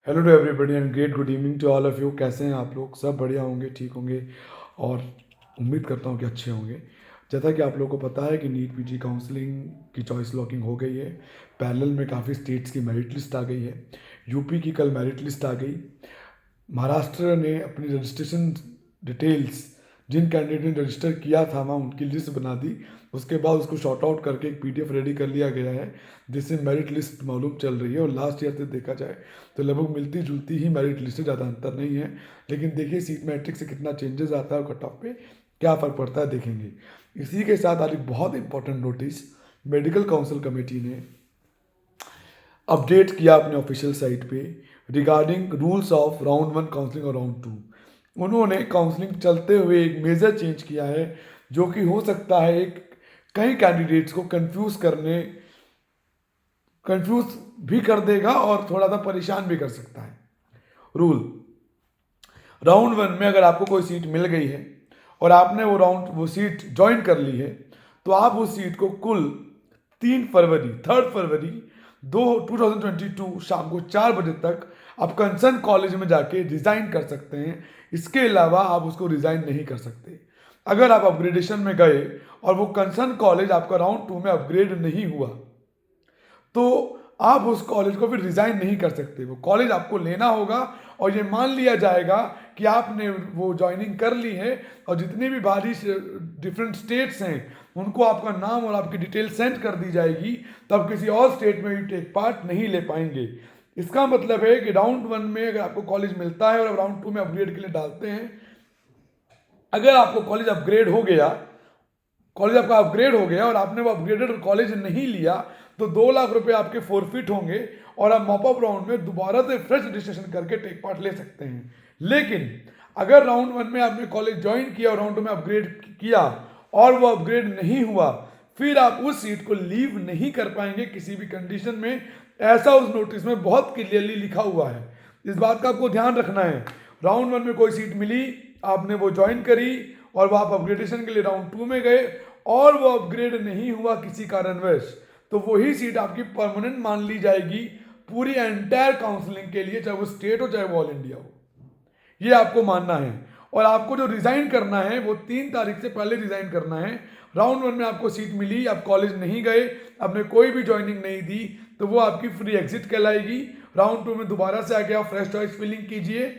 Hello to everybody and great good evening to all of you. कैसे हैं आप लोग? सब बढ़िया होंगे, ठीक होंगे और उम्मीद करता हूँ कि अच्छे होंगे। जैसा कि आप लोगों को पता है कि नीट पीजी काउंसलिंग की चॉइस लॉकिंग हो गई है। पैरेलल में काफ़ी स्टेट्स की मेरिट लिस्ट आ गई है। यूपी की कल मेरिट लिस्ट आ गई। महाराष्ट्र ने अपनी रजिस्ट्रेशन डिटेल्स, जिन कैंडिडेट ने रजिस्टर किया था वहाँ उनकी लिस्ट बना दी। उसके बाद उसको शॉर्ट आउट करके एक पीडीएफ रेडी कर लिया गया है, जिससे मेरिट लिस्ट मालूम चल रही है। और लास्ट ईयर से देखा जाए तो लगभग मिलती जुलती ही मेरिट लिस्ट है, ज़्यादा अंतर नहीं है। लेकिन देखिए सीट मैट्रिक्स से कितना चेंजेस आता है और कट ऑफ पे क्या फ़र्क पड़ता है, देखेंगे। इसी के साथ आज एक बहुत important notice medical council committee ने अपडेट किया अपने ऑफिशियल साइट पे regarding rules of round 1 counselling और राउंड 2। उन्होंने काउंसलिंग चलते हुए एक मेजर चेंज किया है, जो कि हो सकता है एक कई कैंडिडेट्स को कंफ्यूज भी कर देगा और थोड़ा सा परेशान भी कर सकता है। रूल: राउंड 1 में अगर आपको कोई सीट मिल गई है और आपने वो सीट ज्वाइन कर ली है, तो आप उस सीट को कुल 3 फरवरी 2022 शाम को 4 बजे तक आप कंसर्न कॉलेज में जाके रिजाइन कर सकते हैं। इसके अलावा आप उसको रिजाइन नहीं कर सकते। अगर आप अपग्रेडेशन में गए और वो कंसर्न कॉलेज आपका राउंड 2 में अपग्रेड नहीं हुआ, तो आप उस कॉलेज को फिर रिजाइन नहीं कर सकते। वो कॉलेज आपको लेना होगा और ये मान लिया जाएगा कि आपने वो ज्वाइनिंग कर ली है, और जितने भी बाहरी डिफरेंट स्टेट्स हैं उनको आपका नाम और आपकी डिटेल सेंड कर दी जाएगी, तब किसी और स्टेट में भी टेक पार्ट नहीं ले पाएंगे। इसका मतलब है कि राउंड 1 में अगर आपको कॉलेज मिलता है और आप राउंड 2 में अपग्रेड के लिए डालते हैं, अगर आपको कॉलेज आपका अपग्रेड हो गया और आपने वो अपग्रेडेड कॉलेज नहीं लिया, तो 2 लाख रुपए आपके फोरफिट होंगे और आप मॉपअप राउंड में दोबारा से फ्रेश रजिस्ट्रेशन करके टेक पार्ट ले सकते हैं। लेकिन अगर राउंड 1 में आपने कॉलेज ज्वाइन किया और राउंड 2 में अपग्रेड किया और वो अपग्रेड नहीं हुआ, फिर आप उस सीट को लीव नहीं कर पाएंगे किसी भी कंडीशन में। ऐसा उस नोटिस में बहुत क्लियरली लिखा हुआ है। इस बात का आपको ध्यान रखना है। राउंड 1 में कोई सीट मिली, आपने वो ज्वाइन करी और वो आप अपग्रेडेशन के लिए राउंड 2 में गए और वो अपग्रेड नहीं हुआ किसी कारणवश, तो वही सीट आपकी परमानेंट मान ली जाएगी पूरी एंटायर काउंसलिंग के लिए, चाहे वो स्टेट हो चाहे वो ऑल इंडिया हो। ये आपको मानना है। और आपको जो रिजाइन करना है वो 3 तारीख से पहले रिजाइन करना है। राउंड 1 में आपको सीट मिली, आप कॉलेज नहीं गए, आपने कोई भी ज्वाइनिंग नहीं दी, तो वो आपकी फ्री एग्जिट कहलाएगी। राउंड 2 में दोबारा से आके आप फ्रेश चॉइस फिलिंग कीजिए।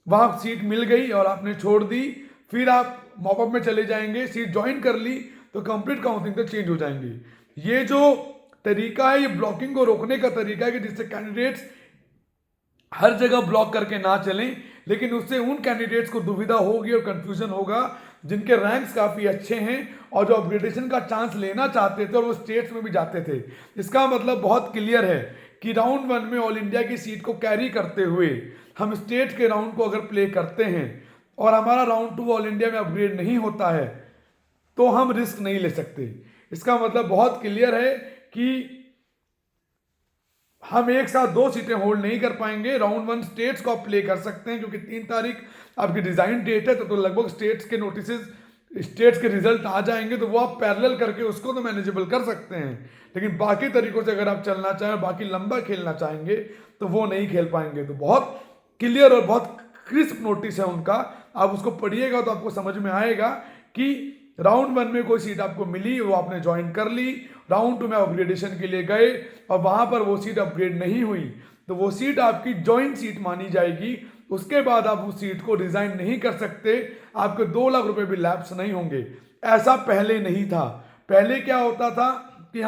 वहां सीट मिल गई और आपने छोड़ दी, फिर आप मॉपअप में चले जाएंगे, सीट ज्वाइन कर ली तो कंप्लीट काउंसलिंग तक चेंज हो जाएंगे। ये जो तरीका है, ये ब्लॉकिंग को रोकने का तरीका है कि जिससे कैंडिडेट्स हर जगह ब्लॉक करके ना चलें, लेकिन उससे उन कैंडिडेट्स को दुविधा होगी और कंफ्यूजन होगा जिनके रैंक्स काफ़ी अच्छे हैं और जो अपग्रेडेशन का चांस लेना चाहते थे और वो स्टेट्स में भी जाते थे। इसका मतलब बहुत क्लियर है कि राउंड 1 में ऑल इंडिया की सीट को कैरी करते हुए हम स्टेट के राउंड को अगर प्ले करते हैं और हमारा राउंड 2 ऑल इंडिया में अपग्रेड नहीं होता है, तो हम रिस्क नहीं ले सकते। इसका मतलब बहुत क्लियर है कि हम एक साथ 2 सीटें होल्ड नहीं कर पाएंगे। राउंड 1 स्टेट्स को आप प्ले कर सकते हैं क्योंकि 3 तारीख आपकी डिजाइन डेट है, तो लगभग स्टेट्स के स्टेट्स के रिजल्ट आ जाएंगे, तो वो आप पैरेलल करके उसको तो मैनेजेबल कर सकते हैं। लेकिन बाकी तरीकों से अगर आप चलना चाहें, बाकी लंबा खेलना चाहेंगे, तो वो नहीं खेल पाएंगे। तो बहुत क्लियर और बहुत क्रिस्प नोटिस है उनका, आप उसको पढ़िएगा तो आपको समझ में आएगा कि राउंड 1 में कोई सीट आपको मिली, वो आपने ज्वाइन कर ली, राउंड 2 में अपग्रेडेशन के लिए गए और वहां पर वो सीट अपग्रेड नहीं हुई, तो वो सीट आपकी ज्वाइन सीट मानी जाएगी। उसके बाद आप उस सीट को रिजाइन नहीं कर सकते, आपके 2 लाख रुपए भी लैप्स नहीं होंगे। ऐसा पहले नहीं था। पहले क्या होता था कि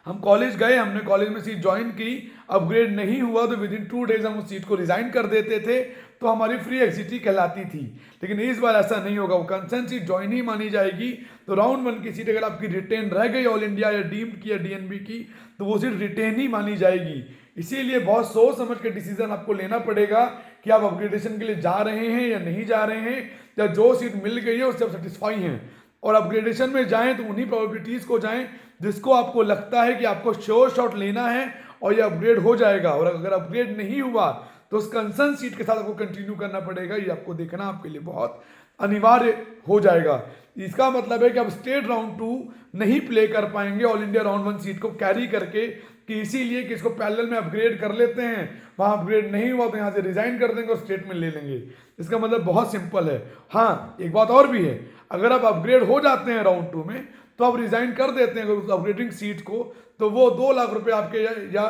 हम कॉलेज गए, हमने कॉलेज में सीट ज्वाइन की, अपग्रेड नहीं हुआ तो विद इन 2 डेज हम उस सीट को रिजाइन कर देते थे, तो हमारी फ्री एग्जिट कहलाती थी। लेकिन इस बार ऐसा नहीं होगा, वो कंसर्न सीट ज्वाइन ही मानी जाएगी। तो राउंड 1 की सीट अगर आपकी रिटेन रह गई ऑल इंडिया या डीम्ड की या डीएनबी की, तो वो सीट रिटेन ही मानी जाएगी। इसीलिए बहुत सोच समझ के डिसीजन आपको लेना पड़ेगा कि आप अपग्रेडेशन के लिए जा रहे हैं या नहीं जा रहे हैं, या जो सीट मिल गई है उससे आप सेटिस्फाई हैं। और अपग्रेडेशन में जाएं तो उन्हीं प्रोबेबिलिटीज को जाएं जिसको आपको लगता है कि आपको श्योर शॉट लेना है और ये अपग्रेड हो जाएगा। और अगर अपग्रेड नहीं हुआ तो उस कंसर्न सीट के साथ आपको कंटिन्यू करना पड़ेगा। ये आपको देखना आपके लिए बहुत अनिवार्य हो जाएगा। इसका मतलब है कि आप स्टेट राउंड 2 नहीं प्ले कर पाएंगे ऑल इंडिया राउंड 1 सीट को कैरी करके, कि इसीलिए कि इसको पैरेलल में अपग्रेड कर लेते हैं, वहाँ अपग्रेड नहीं हुआ तो यहाँ से रिजाइन कर देंगे और स्टेट में ले लेंगे। इसका मतलब बहुत सिंपल है। हाँ, एक बात और भी है, अगर आप अपग्रेड हो जाते हैं राउंड 2 में तो आप रिजाइन कर देते हैं उस अपग्रेडिंग सीट को, तो वो 2 लाख रुपए आपके या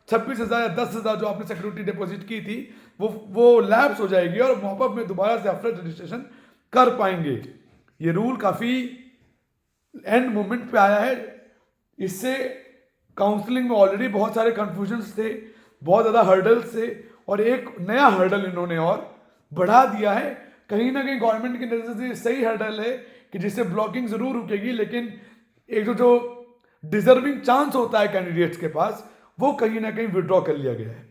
26,000 या 10,000 जो आपने सिक्योरिटी डिपॉजिट की थी वो लैप्स हो जाएगी और मॉपअप में दोबारा से फ्रेश रजिस्ट्रेशन कर पाएंगे। ये रूल काफ़ी एंड मोमेंट पे आया है। इससे काउंसलिंग में ऑलरेडी बहुत सारे कन्फ्यूजन्स थे, बहुत ज़्यादा हर्डल्स थे, और एक नया हर्डल इन्होंने और बढ़ा दिया है। कहीं ना कहीं गवर्नमेंट की नज़र से सही हर्डल है कि जिससे ब्लॉकिंग ज़रूर रुकेगी, लेकिन एक जो डिजर्विंग चांस होता है कैंडिडेट्स के पास वो कहीं ना कहीं विड्रॉ कर लिया गया है।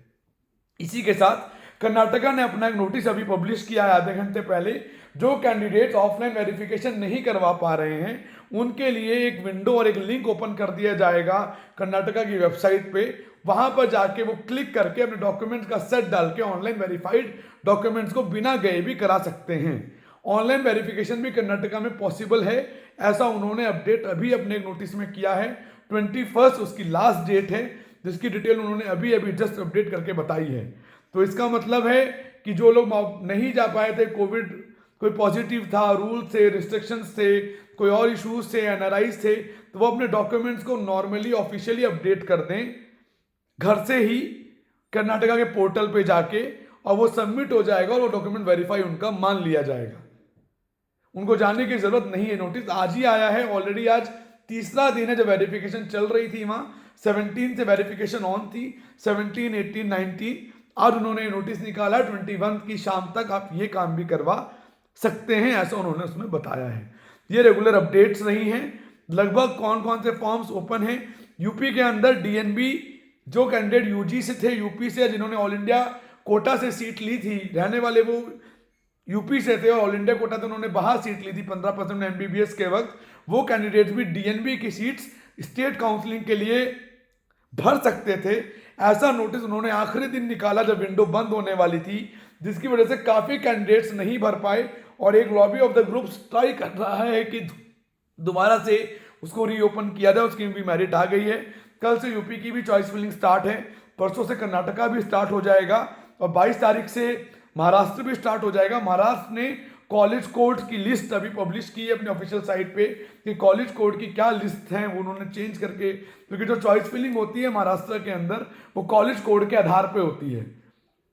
इसी के साथ कर्नाटका ने अपना एक नोटिस अभी पब्लिश किया है आधे घंटे पहले। जो कैंडिडेट्स ऑफलाइन वेरिफिकेशन नहीं करवा पा रहे हैं उनके लिए एक विंडो और एक लिंक ओपन कर दिया जाएगा कर्नाटका की वेबसाइट पे। वहां पर जाके वो क्लिक करके अपने डॉक्यूमेंट्स का सेट डाल के ऑनलाइन वेरीफाइड डॉक्यूमेंट्स को बिना गए भी करा सकते हैं। ऑनलाइन वेरिफिकेशन भी कर्नाटका में पॉसिबल है, ऐसा उन्होंने अपडेट अभी अपने नोटिस में किया है। 21 उसकी लास्ट डेट है, जिसकी डिटेल उन्होंने अभी अभी जस्ट अपडेट करके बताई है। तो इसका मतलब है कि जो लोग नहीं जा पाए थे, कोविड कोई पॉजिटिव था, रूल थे, रिस्ट्रिक्शंस थे, कोई और इश्यूज थे, एनआरआईज थे, तो वो अपने डॉक्यूमेंट्स को नॉर्मली ऑफिशियली अपडेट कर दें घर से ही कर्नाटका के पोर्टल पे जाके, और वो सबमिट हो जाएगा और वो डॉक्यूमेंट वेरीफाई उनका मान लिया जाएगा। उनको जाने की जरूरत नहीं है। नोटिस आज ही आया है, ऑलरेडी आज तीसरा दिन है जब वेरिफिकेशन चल रही थी। वहाँ 17 से वेरिफिकेशन ऑन थी, 17, 18, 19। आज उन्होंने नोटिस निकाला 21 की शाम तक आप ये काम भी करवा सकते हैं, ऐसा उन्होंने उसमें बताया है। ये रेगुलर अपडेट्स नहीं हैं। लगभग कौन कौन से फॉर्म्स ओपन हैं यूपी के अंदर। डीएनबी जो कैंडिडेट यूजी से थे, यूपी से, जिन्होंने ऑल इंडिया कोटा से सीट ली थी, रहने वाले वो यूपी से थे और ऑल इंडिया कोटा से उन्होंने बाहर सीट ली थी 15% एमबीबीएस के वक्त, वो कैंडिडेट्स भी डीएनबी की सीट्स स्टेट काउंसलिंग के लिए भर सकते थे। ऐसा नोटिस उन्होंने आखिरी दिन निकाला जब विंडो बंद होने वाली थी, जिसकी वजह से काफ़ी कैंडिडेट्स नहीं भर पाए। और एक lobby of the groups try कर रहा है कि दोबारा से उसको रीओपन किया जाए। उसकी भी मेरिट आ गई है। कल से यूपी की भी चॉइस फिलिंग स्टार्ट है, परसों से कर्नाटका भी स्टार्ट हो जाएगा और 22 तारीख से महाराष्ट्र भी स्टार्ट हो जाएगा। महाराष्ट्र ने कॉलेज कोड की लिस्ट अभी पब्लिश की है अपने ऑफिशियल साइट पे कि कॉलेज कोड की क्या लिस्ट है, वो उन्होंने चेंज करके, क्योंकि जो चॉइस फिलिंग होती है महाराष्ट्र के अंदर वो कॉलेज कोड के आधार पे होती है।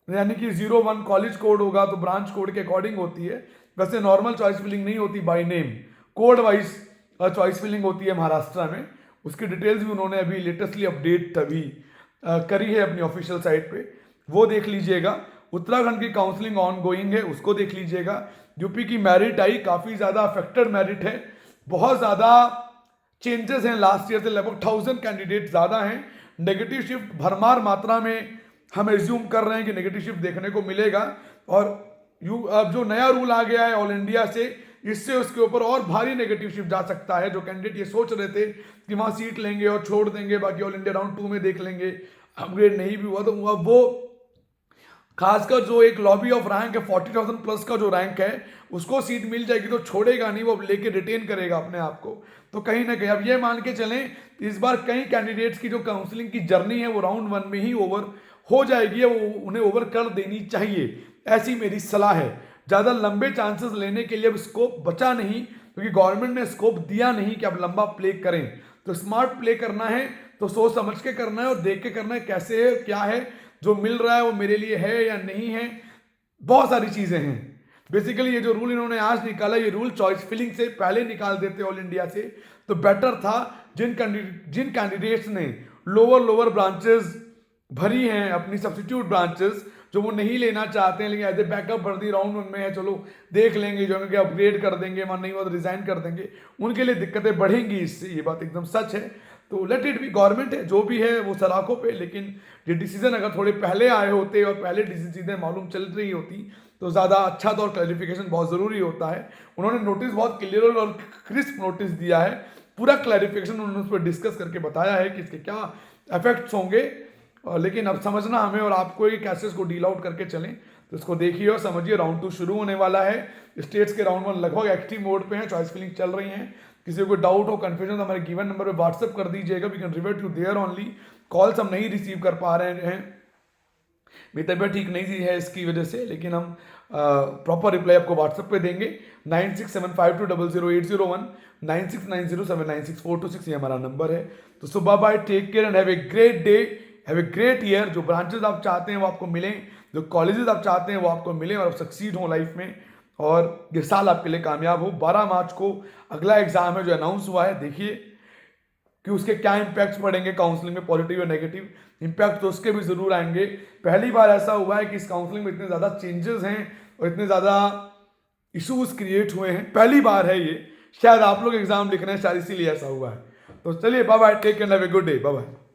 यानी कि 01 कॉलेज कोड होगा तो ब्रांच कोड के अकॉर्डिंग होती है। वैसे नॉर्मल चॉइस फिलिंग नहीं होती, by name code wise choice filling होती है महाराष्ट्र में। उसकी डिटेल्स भी उन्होंने अभी लेटेस्टली अपडेट अभी करी है अपनी ऑफिशियल साइट पे, वो देख लीजिएगा। उत्तराखंड की काउंसलिंग ऑन गोइंग है, उसको देख लीजिएगा। यूपी की मेरिट आई, काफ़ी ज़्यादा अफेक्टेड मेरिट है, बहुत ज़्यादा चेंजेस हैं लास्ट ईयर से, लगभग 1000 कैंडिडेट ज़्यादा हैं। नेगेटिव शिफ्ट भरमार मात्रा में हम एज्यूम कर रहे हैं कि नेगेटिव शिफ्ट देखने को मिलेगा। और अब जो नया रूल आ गया है ऑल इंडिया से, इससे उसके ऊपर और भारी नेगेटिव शिफ्ट जा सकता है। जो कैंडिडेट ये सोच रहे थे कि वहाँ सीट लेंगे और छोड़ देंगे, बाकी ऑल इंडिया राउंड 2 में देख लेंगे, अपग्रेड नहीं भी हुआ, तो अब वो खासकर जो एक लॉबी ऑफ रैंक है 40,000 प्लस का जो रैंक है, उसको सीट मिल जाएगी तो छोड़ेगा नहीं, वो लेके रिटेन करेगा अपने आप को। तो कहीं ना कहीं अब ये मान के चलें इस बार कई कैंडिडेट्स की जो काउंसलिंग की जर्नी है वो राउंड 1 में ही ओवर हो जाएगी, वो उन्हें ओवर कर देनी चाहिए, ऐसी मेरी सलाह है। ज़्यादा लंबे चांसेस लेने के लिए अब स्कोप बचा नहीं, क्योंकि गवर्नमेंट ने स्कोप दिया नहीं कि आप लंबा प्ले करें। तो स्मार्ट प्ले करना है तो सोच समझ के करना है और देख के करना है कैसे है, क्या है, जो मिल रहा है वो मेरे लिए है या नहीं है। बहुत सारी चीज़ें हैं। बेसिकली ये जो रूल इन्होंने आज निकाला, ये रूल चॉइस फिलिंग से पहले निकाल देते ऑल इंडिया से तो बेटर था। जिन कैंडिडेट्स ने लोअर ब्रांचेस भरी हैं, अपनी सब्सिट्यूट ब्रांचेस जो वो नहीं लेना चाहते हैं, लेकिन एज ए बैकअप भर दी राउंड 1 में है, चलो देख लेंगे, जो उनके अपग्रेड कर देंगे, मन नहीं हुआ तो रिजाइन कर देंगे, उनके लिए दिक्कतें बढ़ेंगी इससे, ये बात एकदम सच है। तो लेट इट बी, गवर्नमेंट है जो भी है वो सलाखों पे, लेकिन ये डिसीजन अगर थोड़े पहले आए होते और पहले चीज़ें मालूम चल रही होती तो ज़्यादा अच्छा था और क्लैरिफिकेशन बहुत ज़रूरी होता है। उन्होंने नोटिस बहुत क्लियर और क्रिस्प नोटिस दिया है, पूरा क्लैरिफिकेशन उन्होंने उस पर डिस्कस करके बताया है कि इसके क्या इफेक्ट्स होंगे। लेकिन अब समझना हमें और आपको ये कैसेस को डील आउट करके चलें, तो इसको देखिए और समझिए। राउंड 2 शुरू होने वाला है। स्टेट्स के राउंड 1 लगभग एक्टिव मोड पे हैं, चॉइस फिलिंग चल रही हैं। किसी को डाउट हो, कंफ्यूजन, हमारे गिवन नंबर पे व्हाट्सअप कर दीजिएगा, we can revert you there only. Calls हम नहीं रिसीव कर पा रहे हैं, मेरी तबीयत ठीक नहीं है इसकी वजह से, लेकिन हम प्रॉपर रिप्लाई आपको व्हाट्सएप पे देंगे। 9675200801, 9690796426 ये हमारा नंबर है। तो सुबह bye, take care and have a great day, have a great year. जो ब्रांचेस आप चाहते हैं वो आपको मिलें, जो कॉलेजेस आप चाहते हैं वो आपको मिलें और आप सक्सीड हों लाइफ में, और ये साल आपके लिए कामयाब हो। 12 मार्च को अगला एग्जाम है जो अनाउंस हुआ है, देखिए कि उसके क्या इम्पैक्ट्स पड़ेंगे काउंसलिंग में, पॉजिटिव और नेगेटिव इम्पैक्ट तो उसके भी जरूर आएंगे। पहली बार ऐसा हुआ है कि इस काउंसलिंग में इतने ज़्यादा चेंजेस हैं और इतने ज़्यादा इश्यूज क्रिएट हुए हैं, पहली बार है ये। शायद आप लोग एग्जाम लिख रहे हैं, शायद इसीलिए ऐसा हुआ है। तो चलिए, bye bye, take care, have a good day, bye bye.